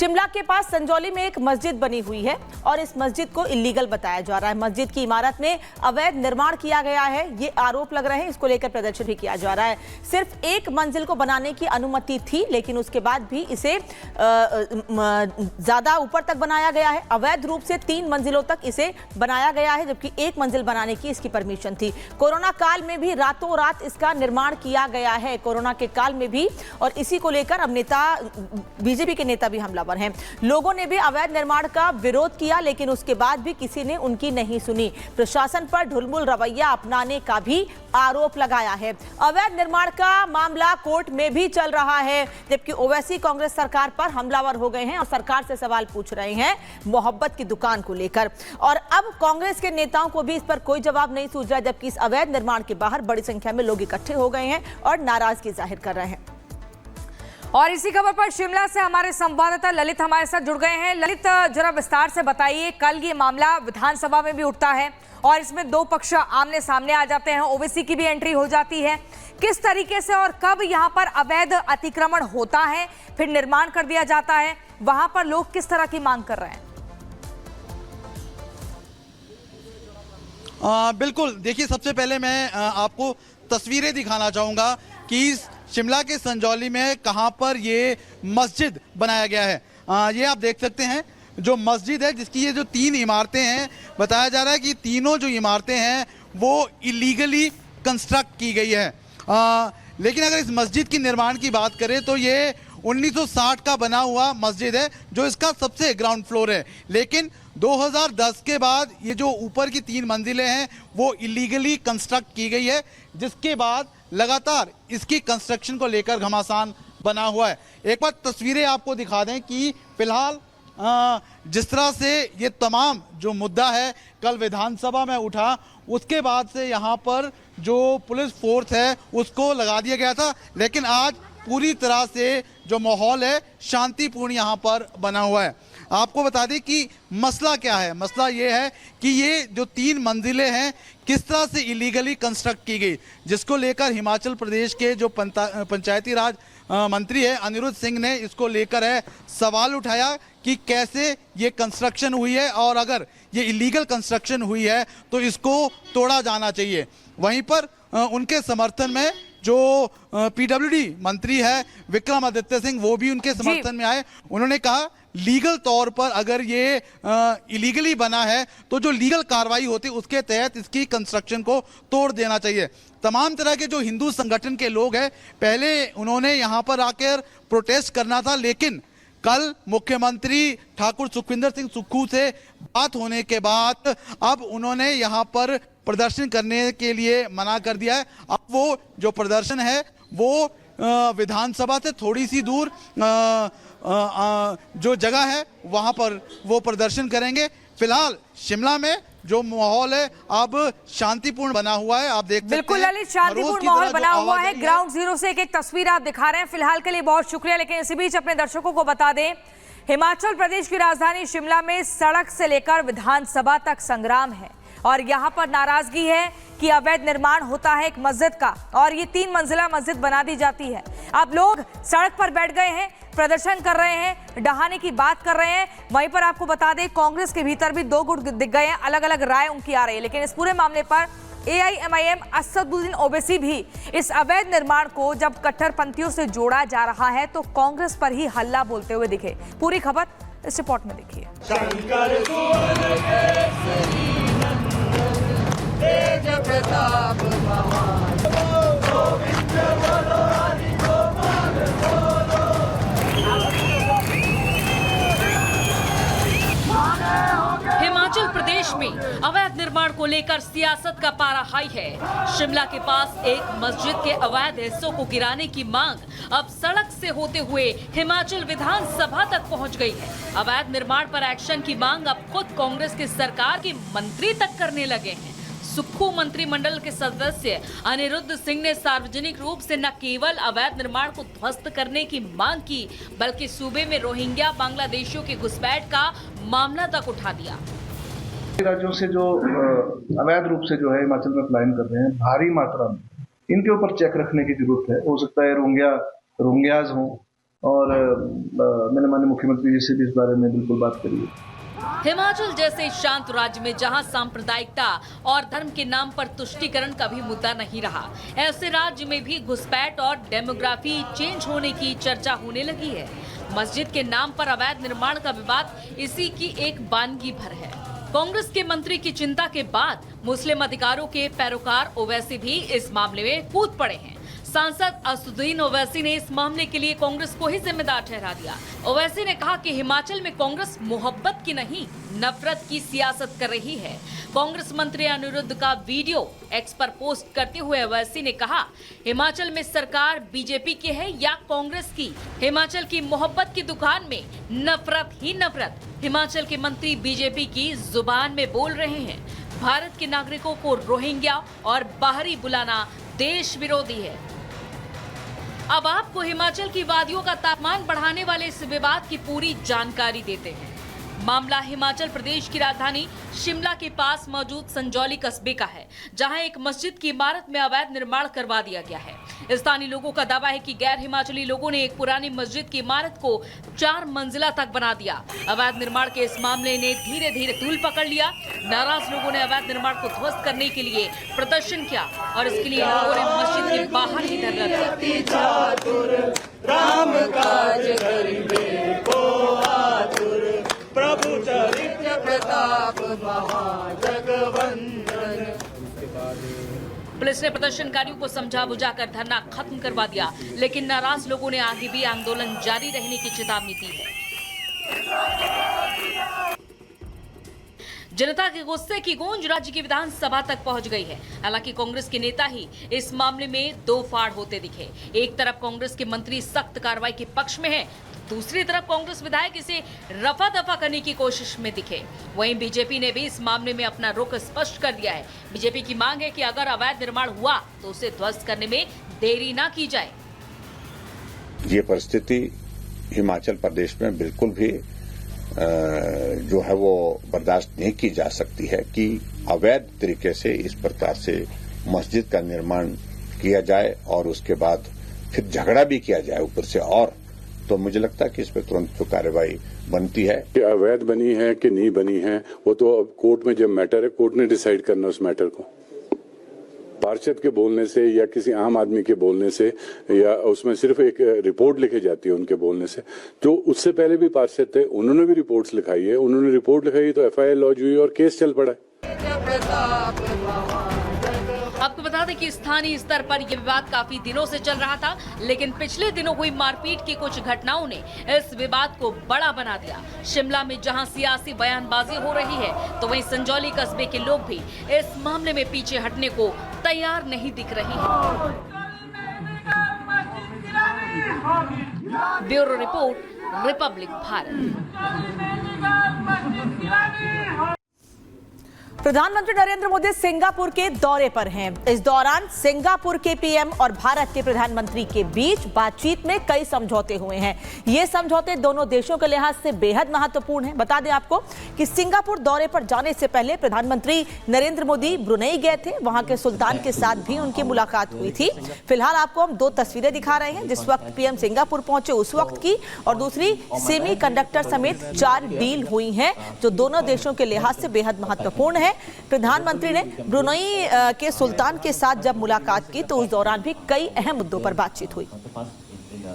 शिमला के पास संजौली में एक मस्जिद बनी हुई है और इस मस्जिद को इलीगल बताया जा रहा है। मस्जिद की इमारत में अवैध निर्माण किया गया है, ये आरोप लग रहे हैं। इसको लेकर प्रदर्शन भी किया जा रहा है। सिर्फ एक मंजिल को बनाने की अनुमति थी, लेकिन उसके बाद भी इसे ज्यादा ऊपर तक बनाया गया है। अवैध रूप से 3 मंजिलों तक इसे बनाया गया है, जबकि 1 मंजिल बनाने की इसकी परमिशन थी। कोरोना काल में भी रातों रात इसका निर्माण किया गया है, कोरोना के काल में भी। और इसी को लेकर अब बीजेपी के नेता भी हमलावर हैं। लोगों ने भी अवैध निर्माण का विरोध किया, लेकिन उसके बाद भी किसी ने उनकी नहीं सुनी। प्रशासन पर ढुलमुल रवैया अपनाने का भी आरोप लगाया है। अवैध निर्माण का मामला कोर्ट में भी चल रहा है, जबकि ओवैसी कांग्रेस सरकार पर हमलावर हो गए हैं और सरकार से सवाल पूछ रहे हैं मोहब्बत की दुकान को लेकर। और अब कांग्रेस के नेताओं को भी इस पर कोई जवाब नहीं सूझ रहा, जबकि इस अवैध निर्माण के बाहर बड़ी संख्या में लोग इकट्ठे हो गए हैं और नाराजगी जाहिर कर रहे हैं। और इसी खबर पर शिमला से हमारे संवाददाता ललित हमारे साथ जुड़ गए हैं। ललित, जरा विस्तार से बताइए, कल ये मामला विधानसभा में भी उठता है और इसमें 2 पक्ष आमने सामने आ जाते हैं, ओवैसी की भी एंट्री हो जाती है। किस तरीके से और कब यहाँ पर अवैध अतिक्रमण होता है, फिर निर्माण कर दिया जाता है, वहां पर लोग किस तरह की मांग कर रहे हैं? बिल्कुल, देखिए, सबसे पहले मैं आपको तस्वीरें दिखाना चाहूँगा कि शिमला के संजौली में कहां पर ये मस्जिद बनाया गया है। ये आप देख सकते हैं, जो मस्जिद है, जिसकी ये जो 3 इमारतें हैं, बताया जा रहा है कि तीनों जो इमारतें हैं वो इलीगली कंस्ट्रक्ट की गई है। लेकिन अगर इस मस्जिद की निर्माण की बात करें तो ये 1960 का बना हुआ मस्जिद है, जो इसका सबसे ग्राउंड फ्लोर है। लेकिन 2010 के बाद ये जो ऊपर की 3 मंजिलें हैं वो इलीगली कंस्ट्रक्ट की गई है, जिसके बाद लगातार इसकी कंस्ट्रक्शन को लेकर घमासान बना हुआ है। एक बार तस्वीरें आपको दिखा दें कि फिलहाल जिस तरह से ये तमाम जो मुद्दा है कल विधानसभा में उठा, उसके बाद से यहाँ पर जो पुलिस फोर्स है उसको लगा दिया गया था। लेकिन आज पूरी तरह से जो माहौल है शांतिपूर्ण यहाँ पर बना हुआ है। आपको बता दें कि मसला क्या है। मसला ये है कि ये जो 3 मंजिलें हैं किस तरह से इलीगली कंस्ट्रक्ट की गई, जिसको लेकर हिमाचल प्रदेश के जो पंचायती राज मंत्री है अनिरुद्ध सिंह ने इसको लेकर है सवाल उठाया कि कैसे ये कंस्ट्रक्शन हुई है, और अगर ये इलीगल कंस्ट्रक्शन हुई है तो इसको तोड़ा जाना चाहिए। वहीं पर उनके समर्थन में जो पीडब्ल्यूडी मंत्री है विक्रमादित्य सिंह, वो भी उनके समर्थन में आए। उन्होंने कहा लीगल तौर पर अगर ये इलीगली बना है तो जो लीगल कार्रवाई होती है उसके तहत इसकी कंस्ट्रक्शन को तोड़ देना चाहिए। तमाम तरह के जो हिंदू संगठन के लोग हैं, पहले उन्होंने यहाँ पर आकर प्रोटेस्ट करना था, लेकिन कल मुख्यमंत्री ठाकुर सुखविंदर सिंह सुक्खू से बात होने के बाद अब उन्होंने यहाँ पर प्रदर्शन करने के लिए मना कर दिया है। अब वो जो प्रदर्शन है वो विधानसभा से थोड़ी सी दूर जो जगह है वहां पर वो प्रदर्शन करेंगे। फिलहाल शिमला में जो माहौल है अब शांतिपूर्ण बना हुआ है, आप देख सकते हैं। बिल्कुल ललित, शांतिपूर्ण माहौल बना हुआ है। ग्राउंड जीरो से एक तस्वीर आप दिखा रहे हैं। फिलहाल के लिए बहुत शुक्रिया। लेकिन इसी बीच अपने दर्शकों को बता दें, हिमाचल प्रदेश की राजधानी शिमला में सड़क से लेकर विधानसभा तक संग्राम है और यहाँ पर नाराजगी है कि अवैध निर्माण होता है एक मस्जिद का और ये 3 मंजिला मस्जिद बना दी जाती है। अब लोग सड़क पर बैठ गए हैं, प्रदर्शन कर रहे हैं, डहाने की बात कर रहे हैं। वहीं पर आपको बता दें, कांग्रेस के भीतर भी 2 गुट दिख गए हैं, अलग अलग राय उनकी आ रही है। लेकिन इस पूरे मामले पर AIMIM असदुद्दीन ओवैसी भी इस अवैध निर्माण को जब कट्टरपंथियों से जोड़ा जा रहा है तो कांग्रेस पर ही हल्ला बोलते हुए दिखे। पूरी खबर इस रिपोर्ट में देखिए। हिमाचल प्रदेश में अवैध निर्माण को लेकर सियासत का पारा हाई है। शिमला के पास एक मस्जिद के अवैध हिस्सों को गिराने की मांग अब सड़क से होते हुए हिमाचल विधानसभा तक पहुंच गई है। अवैध निर्माण पर एक्शन की मांग अब खुद कांग्रेस की सरकार के मंत्री तक करने लगे हैं। सुक्खू मंत्रिमंडल के सदस्य अनिरुद्ध सिंह ने सार्वजनिक रूप से न केवल अवैध निर्माण को ध्वस्त करने की मांग की, बल्कि सूबे में रोहिंग्या बांग्लादेशियों की घुसपैठ का मामला तक उठा दिया। राज्यों से जो अवैध रूप से जो है हिमाचल में पलायन कर रहे हैं भारी मात्रा में, इनके ऊपर चेक रखने की जरूरत है। हो सकता है रोहिंग्याज हों और मैंने माननीय मुख्यमंत्री जी से भी इस बारे में बिल्कुल बात करी है। हिमाचल जैसे शांत राज्य में जहां सांप्रदायिकता और धर्म के नाम पर तुष्टीकरण का भी मुद्दा नहीं रहा, ऐसे राज्य में भी घुसपैठ और डेमोग्राफी चेंज होने की चर्चा होने लगी है। मस्जिद के नाम पर अवैध निर्माण का विवाद इसी की एक वानगी भर है। कांग्रेस के मंत्री की चिंता के बाद मुस्लिम अधिकारों के पैरोकार ओवैसी भी इस मामले में कूद पड़े हैं। सांसद असदुद्दीन ओवैसी ने इस मामले के लिए कांग्रेस को ही जिम्मेदार ठहरा दिया। ओवैसी ने कहा कि हिमाचल में कांग्रेस मोहब्बत की नहीं, नफरत की सियासत कर रही है। कांग्रेस मंत्री अनिरुद्ध का वीडियो एक्स पर पोस्ट करते हुए ओवैसी ने कहा, हिमाचल में सरकार बीजेपी की है या कांग्रेस की? हिमाचल की मोहब्बत की दुकान में नफरत ही नफरत। हिमाचल के मंत्री बीजेपी की जुबान में बोल रहे हैं। भारत के नागरिकों को रोहिंग्या और बाहरी बुलाना देश विरोधी है। अब आपको हिमाचल की वादियों का तापमान बढ़ाने वाले इस विवाद की पूरी जानकारी देते हैं। मामला हिमाचल प्रदेश की राजधानी शिमला के पास मौजूद संजौली कस्बे का है, जहां एक मस्जिद की इमारत में अवैध निर्माण करवा दिया गया है। स्थानीय लोगों का दावा है कि गैर हिमाचली लोगों ने एक पुरानी मस्जिद की इमारत को 4 मंजिला तक बना दिया। अवैध निर्माण के इस मामले ने धीरे धीरे तूल पकड़ लिया। नाराज लोगों ने अवैध निर्माण को ध्वस्त करने के लिए प्रदर्शन किया और इसके लिए लोगों ने मस्जिद के बाहर ही धरना दिया। प्रभु चरित्र प्रताप महाजगवंदन। पुलिस ने प्रदर्शनकारियों को समझा बुझाकर धरना खत्म करवा दिया, लेकिन नाराज लोगों ने आगे भी आंदोलन जारी रहने की चेतावनी दी है। जनता के गुस्से की गूंज राज्य की विधानसभा तक पहुंच गई है। हालांकि कांग्रेस के नेता ही इस मामले में दो फाड़ होते दिखे। एक तरफ कांग्रेस के मंत्री सख्त कार्रवाई के पक्ष में है, दूसरी तरफ कांग्रेस विधायक इसे रफा दफा करने की कोशिश में दिखे। वहीं बीजेपी ने भी इस मामले में अपना रुख स्पष्ट कर दिया है। बीजेपी की मांग है कि अगर अवैध निर्माण हुआ तो उसे ध्वस्त करने में देरी ना की जाए। ये परिस्थिति हिमाचल प्रदेश में बिल्कुल भी जो है वो बर्दाश्त नहीं की जा सकती है कि अवैध तरीके से इस प्रकार से मस्जिद का निर्माण किया जाए और उसके बाद फिर झगड़ा भी किया जाए ऊपर से। और तो मुझे लगता है कि इस पर तुरंत जो कार्रवाई बनती है। कि अवैध बनी है कि नहीं बनी है वो तो अब कोर्ट में जब मैटर है, कोर्ट ने डिसाइड करना उस मैटर को। पार्षद के बोलने से या किसी आम आदमी के बोलने से या उसमें सिर्फ एक रिपोर्ट लिखी जाती है उनके बोलने से। जो उससे पहले भी पार्षद थे उन्होंने भी रिपोर्ट्स लिखाई है, उन्होंने रिपोर्ट लिखाई तो FIR लॉन्च हुई और केस चल पड़ा है। आपको बता दें कि स्थानीय स्तर पर यह विवाद काफी दिनों से चल रहा था, लेकिन पिछले दिनों हुई मारपीट की कुछ घटनाओं ने इस विवाद को बड़ा बना दिया। शिमला में जहां सियासी बयानबाजी हो रही है, तो वहीं संजौली कस्बे के लोग भी इस मामले में पीछे हटने को तैयार नहीं दिख रहे हैं। Bureau report, Republic Bharat. प्रधानमंत्री नरेंद्र मोदी सिंगापुर के दौरे पर हैं। इस दौरान सिंगापुर के पीएम और भारत के प्रधानमंत्री के बीच बातचीत में कई समझौते हुए हैं। ये समझौते दोनों देशों के लिहाज से बेहद महत्वपूर्ण हैं। बता दें आपको कि सिंगापुर दौरे पर जाने से पहले प्रधानमंत्री नरेंद्र मोदी ब्रुनेई गए थे। वहां के सुल्तान के साथ भी उनकी मुलाकात हुई थी। फिलहाल आपको हम 2 तस्वीरें दिखा रहे हैं, जिस वक्त पीएम सिंगापुर पहुंचे उस वक्त की, और दूसरी सेमी कंडक्टर समेत 4 डील हुई हैं जो दोनों देशों के लिहाज से बेहद महत्वपूर्ण है। प्रधानमंत्री ने ब्रुनेई के सुल्तान के साथ जब मुलाकात की तो उस दौरान भी कई अहम मुद्दों पर बातचीत हुई।